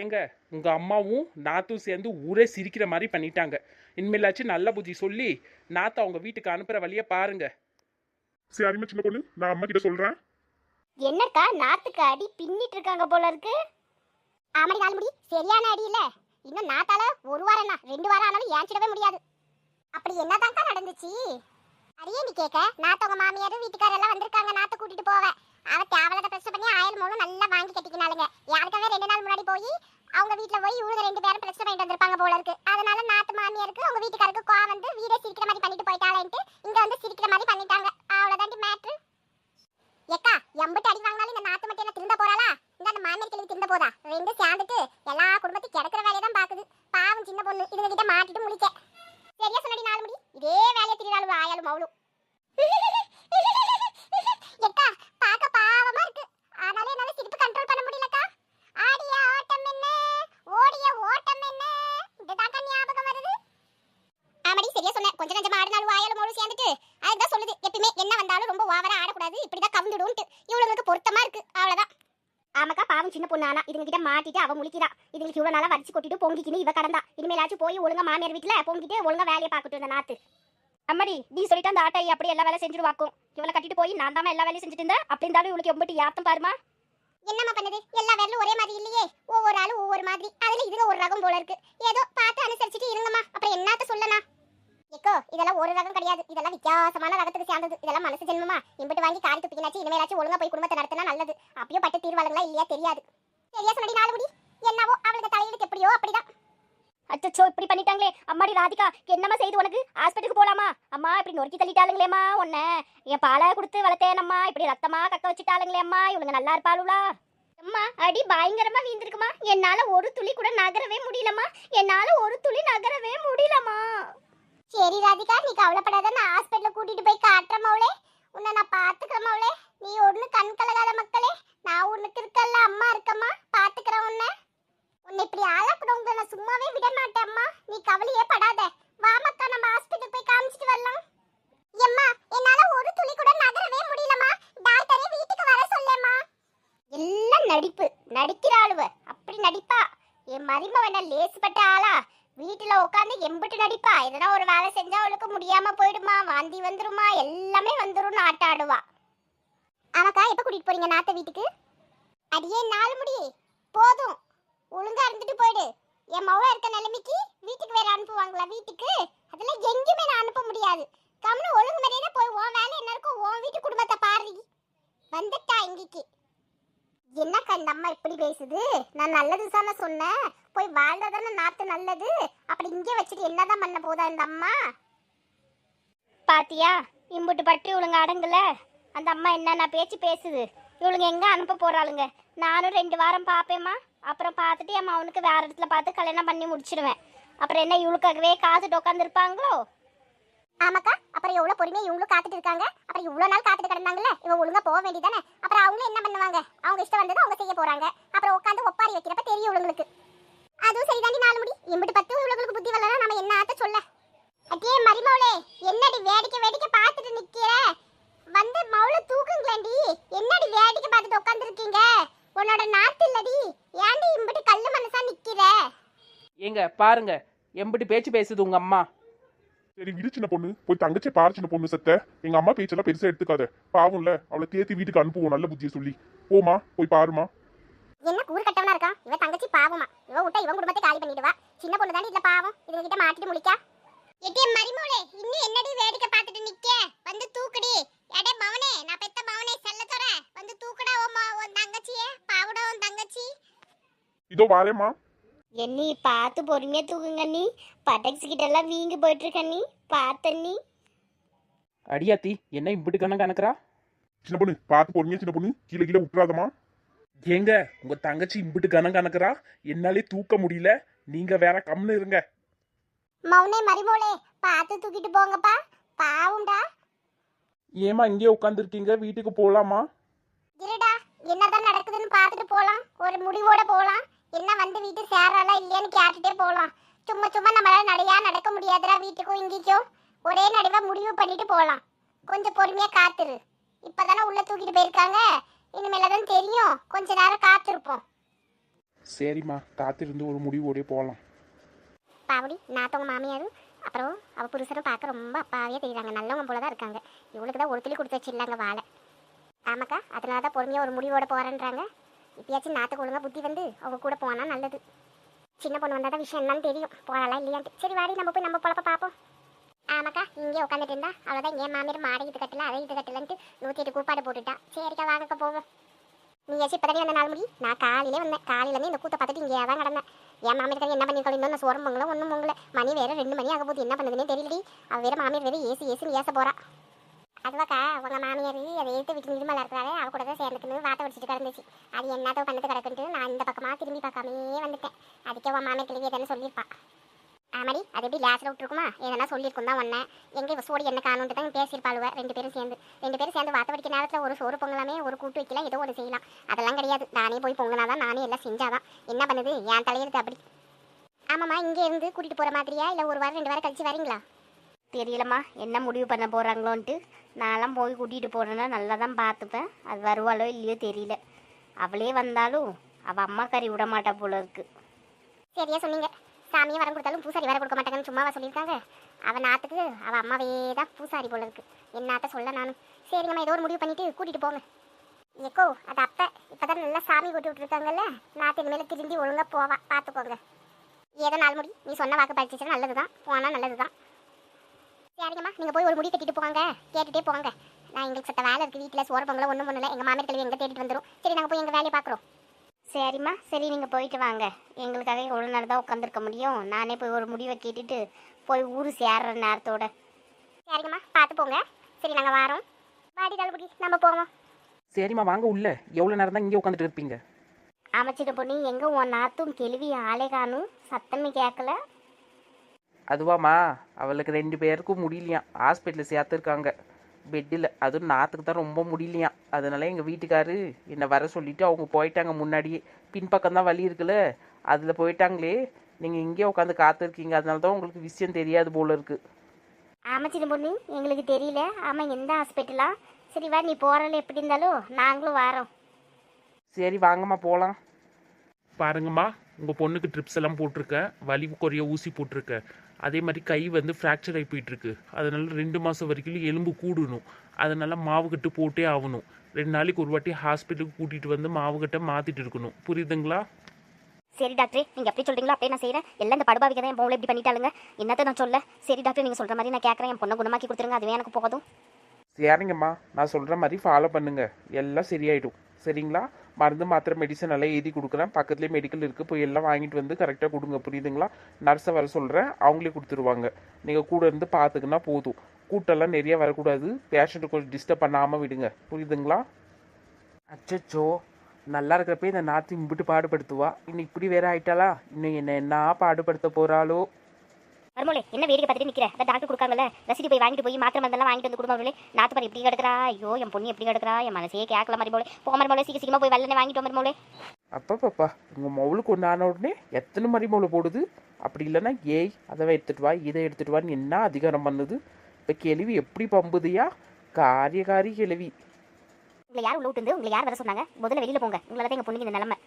ஏங்க உங்க அம்மாவும் நாத்தும் சேர்ந்து ஊரே சிரிக்கிற மாதிரி பண்ணிட்டாங்க. இனிமேலாச்சும் நல்ல புத்தி சொல்லி நாத்தை அவங்க வீட்டுக்கு அனுப்புற வழியை பாருங்க. சரிம்மா சின்ன பொண்ணு, நான் அம்மா கிட்ட சொல்றேன். என்னக்கா நாத்துக்கு அடி பின்னிட்டு இருக்காங்க போல இருக்கு. ஆமாடி நாலுமுடி, சரியான அடி இல்ல. இன்னும் நாத்தால ஒரு வாரம் 2 வாரம் ஆனாலும் ஏஞ்சிடவே முடியாது. அப்படி என்னதான்க்கா நடந்துச்சு? அடியே நீ கேட்க, நாத்தவங்க மாமியாரும் வீட்டுக்காரெல்லாம் வந்திருக்காங்க நாத்தை கூட்டிட்டு போவ. அவ தேவலத பிரச்சனை பண்ணி ஆயில் மூலம் நல்லா வாங்கி கட்டிக்கினாலுங்க. யாருக்காவே 2 நாள் முன்னாடி போய் அவங்க வீட்டுல போய் இவங்க 2 பேரும் பிரச்சனை பண்ணிட்டு வந்திருப்பாங்க போல இருக்கு. அதனால நாத்து மாமியாருக்கு அவங்க வீட்டுக்காருக்கு கோவம் வந்து வீடே சிரிக்கிற மாதிரி பண்ணிட்டு போயிட்டாளேன்ட்டு இங்க வந்து சிரிக்கிற மாதிரி பண்ணிட்டாங்க. அவ்வளவுதாண்டி மேட்ரு. ஏக்கா எம்பிட்டு அடி வாங்கினாலும் இந்த நாத்து மட்டும் என்ன திருந்த போறாளா? இந்த அந்த மாமியார் கிளவி திருந்த போதா? 2 சேர்ந்துட்டு எல்லா குடும்பத்தையும் கிடக்கிற வேலையை தான் பாக்குது. பாவம் சின்ன பொண்ணு இதுங்க கிட்ட மாட்டிட்டு முழிக்க. சரியா சொன்னடி நாலுமுடி, இதே வேலையை திரியாலும் ஆயாலும் அவளும். ஏக்கா பாக்க பாவமா இருக்கு. ஆனாலும் என்னால சிரிப்பு கண்ட்ரோல் பண்ண முடியலக்கா. ஆடிய ஆட்டம் என்ன, ஓடிய ஓட்டம் என்ன, இதுதாக்கா ஞாபகம் வருது. ஆமாடி சரியா சொன்னேன். கொஞ்சம் கொஞ்சமா ஆடினாலும் ஆயாலும் அவளும் சேர்ந்துட்டு அதுதான் சொல்லுது. எப்பயுமே என்ன வந்தாலும் ரொம்ப ஓவரா ஆடக்கூடாது, இப்படிதான் கவுந்துடும்ட்டு. இவளுங்களுக்கு பொருத்தமா இருக்கு, அவ்வளவுதான். ஆமாக்கா பாவம் சின்ன பொண்ணு. ஆனா இதுங்க கிட்ட மாட்டிட்டு அவ முழிக்கிறா. இதுங்களுக்கு இவ்வளவு நாளா வரிச்சு கொட்டிட்டு பொங்கிக்கின்னு இவ கடந்தா. இனிமேலாச்சும் போய் ஒழுங்கா மாமியார் வீட்டுல பொங்கிட்டு ஒழுங்கா வேலையை பார்க்கட்டும் இந்த நாத்து. அம்மாடி நீ சொல்லிட்டு அந்த ஆட்டை அப்படி எல்லா வேலை செஞ்சுடுவாக்கும். இவளை கட்டிட்டு போய் நான் தான் எல்லா வேலையும் செஞ்சுட்டு இருந்தேன். அப்படி இருந்தாலும் இவளுக்கு எம்பிட்டு யாத்தம் பாருமா. என்னம்மா பண்ணுது, எல்லா வேலையும் ஒரே மாதிரி இல்லையே. ஒவ்வொரு ஆளும் ஒவ்வொரு மாதிரி. அதுல இதுங்க ஒரு ரகம் போல இருக்கு. ஏதோ பார்த்து அனுசரிச்சுட்டு இருங்கம்மா. அப்புறம் என்னத்த சொல்லனா? ஏக்கோ இதெல்லாம் ஒரு ரகம் கிடையாது, இதெல்லாம் வித்தியாசமான ரகத்துக்கு சேர்ந்தது. இதெல்லாம் மனசு ஜென்மமா. இம்பிட்டு வாங்கி காரி துப்பிக்கினாச்சு. இனிமேலாச்சும் ஒழுங்கா போய் குடும்பத்தை நடத்தினா நல்லது. அப்பயோ பட்டு தீர்வாளுங்களா இல்லையா தெரியாது. சரியா சொன்னடி நாலுமுடி. என்னவோ அவளுக்கு தலையெழுத்து எப்படியோ அப்படிதான். அச்சோ இப்படி பண்ணிட்டாங்களே. அம்மாடி ராதிகா என்னம்மா செய்து உனக்கு? ஹாஸ்பிட்டலுக்கு போலாமா? அம்மா இப்படி நொறுக்கி தள்ளிட்டாளுங்களேம்மா உன்ன. என் பாலை கொடுத்து வளர்த்தேனம்மா, இப்படி ரத்தமா கக்க வச்சுட்டாளுங்களேம்மா. இவனுங்க நல்லா இருப்பாளுங்களா? அம்மா அடி பயங்கரமா வீந்திருக்குமா. என்னால ஒரு துளி கூட நகரவே முடியலம்மா. என்னால ஒரு துளி நகரவே முடியலம்மா. சரி ராதிகா நீ கவலைப்படாத, நான் ஹாஸ்பிட்டல் கூட்டிட்டு போய் காட்டுறேன் மவளே. உன்னை நான் பாத்துக்கிறேன் மவளே. நீ ஒண்ணு கண் கலகாத மக்களே. நான் உனக்கு இருக்கல்ல, அம்மா இருக்கம்மா, பாத்துக்கிறேன் உன்னை. உன்னை இப்படி ஆளாக்குறவங்க நான் சும்மாவே விட மாட்டேம்மா. நீ கவலையே படாத. வாமக்கா நம்ம ஹாஸ்பிட்டல் போய் காமிச்சிட்டு வரலாம். எம்மா என்னால ஒரு துளி கூட நகரவே முடியலம்மா. டாக்டரே வீட்டுக்கு வர சொல்லேம்மா. எல்லாம் நடிப்பு நடிக்கிற ஆளுவ. அப்படி நடிப்பா. என் மருமவன லேசுப்பட்ட ஆளா? வீட்டுல உட்காந்து எம்பிட்டு நடிப்பா. எதனா ஒரு வேலை செஞ்சா அவளுக்கு முடியாம போயிடுமா, வாந்தி வந்துருமா, எல்லாமே வந்துரும் ஆட்ட ஆடுவா. ஆமாக்கா எப்ப கூட்டிட்டு போறீங்க நாத்த வீட்டுக்கு? அடியே நாலு முடி போதும், ஒழுங்கா இருந்துட்டு போயிடு. என் மவள இருக்க நிலைமைக்கு வீட்டுக்கு வேற அனுப்புவாங்களா? வீட்டுக்கு அதெல்லாம் எங்கேயுமே நான் அனுப்ப முடியாது. கம்னு ஒழுங்கு மாதிரியே போய் உன் வேலை என்ன இருக்கும், உன் வீட்டு குடும்பத்தை பாரு. வந்துட்டா இங்கிக்கு. என்னக்கா இந்த அம்மா இப்படி பேசுது? நான் நல்லது தானே சொன்னேன். போய் வாழ்ந்ததானே நாத்து நல்லது. அப்படி இங்கே வச்சுட்டு என்னதான் பண்ண போதா இந்த அம்மா? பாத்தியா இம்புட்டு பற்றி இவளுங்க அடங்கல. அந்த அம்மா என்னென்ன பேச்சு பேசுது. இவளுங்க எங்க அனுப்ப போறாளுங்க? நானும் 2 வாரம் பாப்பேம்மா. அப்புறம் பார்த்துட்டு என் அவனுக்கு வேற இடத்துல பார்த்து கல்யாணம் பண்ணி முடிச்சிடுவேன். அப்புறம் என்ன இவளுக்காகவே காத்துட்டு உட்காந்து இருப்பாங்களோ? ஆமாக்கா அப்புறம் எவ்வளவு பொறுமையா இவங்களும் காத்துட்டு இருக்காங்க. அப்புறம் இவ்வளவு நாள் காத்துட்டு கிடந்தாங்கல்ல, இவங்க ஒழுங்கா போக வேண்டியதானே. அப்புறம் அவங்க என்ன பண்ணுவாங்க? அவங்க இஷ்டம் வந்தது அவங்க செய்ய போறாங்க. அப்புறம் உட்காந்து ஒப்பாரி வைக்கிறப்ப தெரியும் இவங்களுக்கு. அதுவும் சரிதாண்டி நாலு முடி. இம்பிட்டு 10 இவங்களுக்கு புத்தி வரலன்னா நம்ம என்ன ஆத்த சொல்ல? அட்டியே மரிமவளே என்னடி வேடிக்கை வேடிக்கை பார்த்துட்டு நிக்கிற? வந்து மவுள தூக்குங்களேண்டி. என்னடி வேடிக்கை பார்த்துட்டு உட்கார்ந்து இருக்கீங்க? உன்னோட நாத்து இல்லடி, ஏன்டி இம்பிட்டு கல்லு மனசா நிக்கிற? ஏங்க பாருங்க எம்பிட்டு பேச்சு பேசுது உங்க அம்மா. சரி விடு சின்ன பொண்ணு, போய் தங்கச்சி பாரு சின்ன பொண்ணு. சத்த எங்க அம்மா பேச்செல்லாம் பெருசா எடுத்துக்காத. பாவம்ல, அவளை தேத்தி வீட்டுக்கு அனுப்புவோம் நல்ல புத்தியை சொல்லி. போமா போய் பாருமா. என்ன கூறு கட்டவனா இருக்கா இவ தங்கச்சி? பாவமா இவ விட்டா இவன் குடும்பத்தை காலி பண்ணிடுவா. சின்ன பொண்ணு தாண்டி இதுல பாவம். இதுங்க கிட்ட மாட்டிட்டு முழிக்கா. எட்டியே மரிமோளே இன்னும் என்னடி வேடிக்கை பார்த்துட்டு நிக்க? வந்து தூக்குடி. எடே பவனே, நான் பெத்த பவனே செல்லத்தோர வந்து தூக்குடா. உன் தங்கச்சியே பாவடா உன் தங்கச்சி. இதோ வாரேம்மா. என்னி பார்த்து பொறுமையா தூக்குங்க நீ. பட்டக்ஸ் கிட்ட எல்லாம் வீங்கி போயிட்டு இருக்க நீ. பார்த்த நீ அடியாத்தி என்ன இம்பிட்டு கணக்குறா? சின்ன பொண்ணு பார்த்து பொறுமையா சின்ன பொண்ணு, கீழே கீழே விட்டுறாதமா. ஏங்க உங்க தங்கச்சி இம்பிட்டு கணக்குறா, என்னாலே தூக்க முடியல. நீங்க வேற கம்னு இருங்க. மௌனே மரிமோளே பார்த்து தூக்கிட்டு போங்கப்பா. பாவுண்டா. ஏமா இங்கே உட்காந்துருக்கீங்க, வீட்டுக்கு போலாமா? இருடா என்னதான் நடக்குதுன்னு பார்த்துட்டு போலாம். ஒரு முடிவோட போலாம். என்ன வந்து வீட்டு சேராலா இல்லையான்னு கேட்டுட்டே போலாம். சும்மா சும்மா நம்மளால நடையா நடக்க முடியாதுடா. வீட்டுக்கும் இங்கேயும் ஒரே நடுவா முடிவு பண்ணிட்டு போலாம். கொஞ்சம் பொறுமையா காத்துரு. இப்பதானே உள்ள தூக்கிட்டு போயிருக்காங்க. இனிமேல தான் தெரியும். கொஞ்ச நேரம் காத்திருப்போம். சரிம்மா, காத்திருந்து ஒரு முடிவோடய போகலாம். பாவடி நாத்தவங்க மாமியார் அப்புறம் அவள் புருஷனும் பார்க்க ரொம்ப அப்பாவே தெரியுறாங்க, நல்லவங்க போல தான் இருக்காங்க. இவளுக்கு தான் ஒரு துளி கொடுத்து வச்சிடலாங்க வாழை. ஆமாக்கா, அதனால தான் பொறுமையாக ஒரு முடிவோட போகிறேன்றாங்க. இப்பயாச்சும் நாத்துக்கு ஒழுங்காக புத்தி வந்து அவங்க கூட போனால் நல்லது. சின்ன பொண்ணு வந்தால் தான் விஷயம் என்னன்னு தெரியும், போகலாம் இல்லையான்ட்டு. சரி வாடி, நம்ம போய் நம்ம பொழப்ப பார்ப்போம். ஆமாக்கா, இங்கே உட்காந்துட்டு இருந்தா அவ்வளோதான். என் மாமியார் மாடை இது கட்டல அதை இது கட்டலன்ட்டு 108 கூப்பாடு போட்டுட்டா. சரிக்கா வாங்கக்கா போவோம். நீ ஏச்சு இப்போ வந்த 4 மணி, நான் காலையிலே வந்தேன். காலையிலேருந்து இந்த கூத்தை பார்த்துட்டு இங்கே தான் கிடந்தேன். என் மாமியார் என்ன பண்ணிருக்கோம், இன்னும் நான் சோரம் பொங்கல ஒன்றும் பொங்கல. மணி வேறு 2 மணி ஆக போது, என்ன பண்ணுதுன்னே தெரியலடி. அவள் வேறு மாமியார் வேறு ஏசுன்னு ஏச போறா. அதுவாக்கா உங்கள் மாமியார் அதை எடுத்து விட்டு நிர்மலா இருக்கிறாரு, அவ கூட தான் சேர்ந்துக்குன்னு வாட்டை வடிச்சிட்டு கிடந்துச்சு. அது என்னத்தோ பண்ணது கிடக்குன்ட்டு நான் இந்த பக்கமாக திரும்பி பார்க்காமே வந்துட்டேன். அதுக்கே உன் மாமியார் கிளவி எதனா சொல்லியிருப்பா. ஆமாடி, அது எப்படி லேஸில் விட்டுருக்குமா, எதனா சொல்லியிருக்கும் தான் ஒன்னேன். எங்கே இவ சோடி என்ன காணுன்ட்டு தான் பேசியிருப்பாளுவ. 2 பேரும் சேர்ந்து வாட்டை வடிக்க நேரத்தில் ஒரு சோறு பொங்கலாமே, ஒரு கூட்டு வைக்கலாம், ஏதோ ஒன்று செய்யலாம். அதெல்லாம் கிடையாது, நானே போய் பொங்கினாதான், நானே எல்லாம் செஞ்சாதான். என்ன பண்ணுது என் தலையிறது அப்படி. ஆமாம்மா, இங்கே இருந்து கூட்டிகிட்டு போகிற மாதிரியா இல்லை 1 வாரம் 2 வாரம் கழிச்சு வரீங்களா? தெரியலம்மா, என்ன முடிவு பண்ண போகிறாங்களோன்ட்டு. நான்லாம் போய் கூட்டிகிட்டு போகிறேன்னா நல்லா தான் பார்த்துப்பேன். அது வருவாளோ இல்லையோ தெரியல. அவளே வந்தாலும் அவள் அம்மா கறி விட மாட்டா போல இருக்கு. சரியா சொன்னீங்க. சாமியை வரம் கொடுத்தாலும் பூசாரி வர கொடுக்க மாட்டாங்கன்னு சும்மாவா சொல்லியிருக்காங்க. அவன் நாத்துக்கு அவள் அம்மாவே தான் பூசாரி போல இருக்கு. என்னாத்த சொல்ல நானும். சரிங்கம்மா, ஏதோ ஒரு முடிவு பண்ணிட்டு கூட்டிகிட்டு போங்க. ஏக்கோ அது அப்போ இப்போ தான் நல்லா சாமி கொட்டி விட்டுருக்காங்கல்ல, நாத்து இனிமேல் திரும்பி ஒழுங்காக போவா, பார்த்துக்கோங்க. ஏதோ 4 முடி நீ சொன்ன வாக்கு பழிச்சிச்சுன்னா நல்லது தான், போனால் நல்லது தான். சரிங்கம்மா, நீங்கள் போய் ஒரு முடி கட்டிட்டு போங்க, கேட்டுகிட்டே போங்க. நான் எங்களுக்கு சத்த வேலை இருக்குது வீட்டில், சோறு பொங்கலை ஒன்றும் பண்ணல. எங்கள் மாமியார் கல்வி எங்கே தேடிட்டு வந்துடும். சரி, நாங்கள் போய் எங்கள் வேலையை பார்க்குறோம். சரிம்மா, சரி நீங்கள் போயிட்டு வாங்க. எங்களுக்காக எவ்வளோ நேரம் தான் உட்காந்துருக்க முடியும். நானே போய் ஒரு முடிவை கேட்டுட்டு போய் ஊர் சேர்ற நேரத்தோட. சரிங்கம்மா, பார்த்து போங்க. சரி, நாங்கள் வரோம். வாடி தள்ளுபடி, நம்ம போவோம். சரிம்மா, வாங்க உள்ள. எவ்வளோ நேரம் தான் இங்கே உட்காந்துட்டு இருப்பீங்க? அமைச்சிட்ட பொண்ணு, எங்கே உன் நாத்தும் கேள்வி ஆளே காணும், சத்தமே கேட்கல. அதுவாம்மா, அவளுக்கு 2 பேருக்கும் முடியலையாம், ஹாஸ்பிட்டலில் சேர்த்துருக்காங்க பெட்டில். அதுவும் நாத்துக்கு தான் ரொம்ப முடியலையாம். அதனால எங்கள் வீட்டுக்காரு என்னை வர சொல்லிவிட்டு அவங்க போயிட்டாங்க. முன்னாடியே பின்பக்கம் தான் வலி இருக்குல்ல, அதில் போயிட்டாங்களே. நீங்கள் இங்கே உட்காந்து காத்திருக்கீங்க, அதனால தான் உங்களுக்கு விஷயம் தெரியாது போல இருக்கு. அமைச்சிட்ட பொண்ணு, எங்களுக்கு தெரியல. ஆமாம், எந்த ஹாஸ்பிட்டலா? சரி வா, நீ போகிறல எப்படி இருந்தாலும் நாங்களும் வரோம். சரி வாங்கம்மா போகலாம். பாருங்கம்மா, உங்கள் பொண்ணுக்கு ட்ரிப்ஸ் எல்லாம் போட்டிருக்கேன், வலி குறைய ஊசி போட்டிருக்கேன். அதே மாதிரி கை வந்து ஃப்ராக்சர் ஆகி போயிட்டுருக்கு. அதனால 2 மாதம் வரைக்கும் எலும்பு கூடணும். அதனால மாவு கட்டு போட்டே ஆகணும். 2 நாளைக்கு ஒரு வாட்டி ஹாஸ்பிட்டலுக்கு கூட்டிகிட்டு வந்து மாவு கட்டை மாற்றிட்டு இருக்கணும். புரியுதுங்களா? சரி டாக்டர், நீங்கள் எப்படி சொல்கிறீங்களோ அப்படியே நான் செய்கிறேன். எல்லாம் இந்த படுபாவிக்க தான் என் பொண்ணு இப்படி பண்ணிட்டாளுங்க. என்னத்தை நான் சொல்ல. சரி டாக்டர், நீங்கள் சொல்கிற மாதிரி நான் கேட்குறேன். என் பொண்ணை குணமாக்கி கொடுத்துருங்க, அதுவே எனக்கு போதும். சரிங்கம்மா, நான் சொல்கிற மாதிரி ஃபாலோ பண்ணுங்கள், எல்லாம் சரியாயிடும். சரிங்களா? மருந்து மாத்திரை மெடிசன் எல்லாம் எழுதி கொடுக்குறேன். பக்கத்துலேயே மெடிக்கல் இருக்குது, போய் எல்லாம் வாங்கிட்டு வந்து கரெக்டாக கொடுங்க. புரியுதுங்களா? நர்ஸை வர சொல்கிறேன், அவங்களே கொடுத்துருவாங்க. நீங்கள் கூட இருந்து பார்த்துக்குன்னா போதும். கூட்டெல்லாம் நிறைய வரக்கூடாது. பேஷண்ட்டை கொஞ்சம் டிஸ்டர்ப் பண்ணாமல் விடுங்க. புரியுதுங்களா? அச்சோ, நல்லா இருக்கிறப்ப இந்த நாத்து இம்பிட்டு பாடுபடுத்துவா, இன்னும் இப்படி வேற ஆயிட்டாளா? இன்னும் என்ன பாடுபடுத்த போகிறாளோ? மருமோளே, என்ன வேடிக்கை பார்த்துட்டு நிற்கிற? அதான் டாக்டர் கொடுக்காங்கல்ல, ரசீது போய் வாங்கிட்டு போய் மாத்திரை மருந்தெல்லாம் வாங்கிட்டு வந்து கொடுங்க. மருமோளே, நாத்து பாரு எப்படி கிடக்குறா. ஐயோ, என் பொண்ணு எப்படி கிடக்குறா, என் மனசே கேட்கல. மருமோளே போ, மருமோளே சீக்கிரமாக போய் வெள்ளனே வாங்கிட்டு மருமோளே. அப்பா, உங்கள் மவுளுக்கு ஒன்று ஆன உடனே எத்தனை மாதிரி மவுளை போடுது. அப்படி இல்லைன்னா ஏய் அதை எடுத்துகிட்டு வா, இதை எடுத்துகிட்டு வான்னு என்ன அதிகாரம் பண்ணுது. இப்போ கேள்வி எப்படி பம்புதியா? காரி கேள்வி. உங்களை யார் உள்ள விட்டு உங்களை யார் வர சொன்னாங்க? முதல்ல வெளியில் போங்க. உங்களால் தான் எங்கள் பொண்ணுக்கு இந்த நிலமை.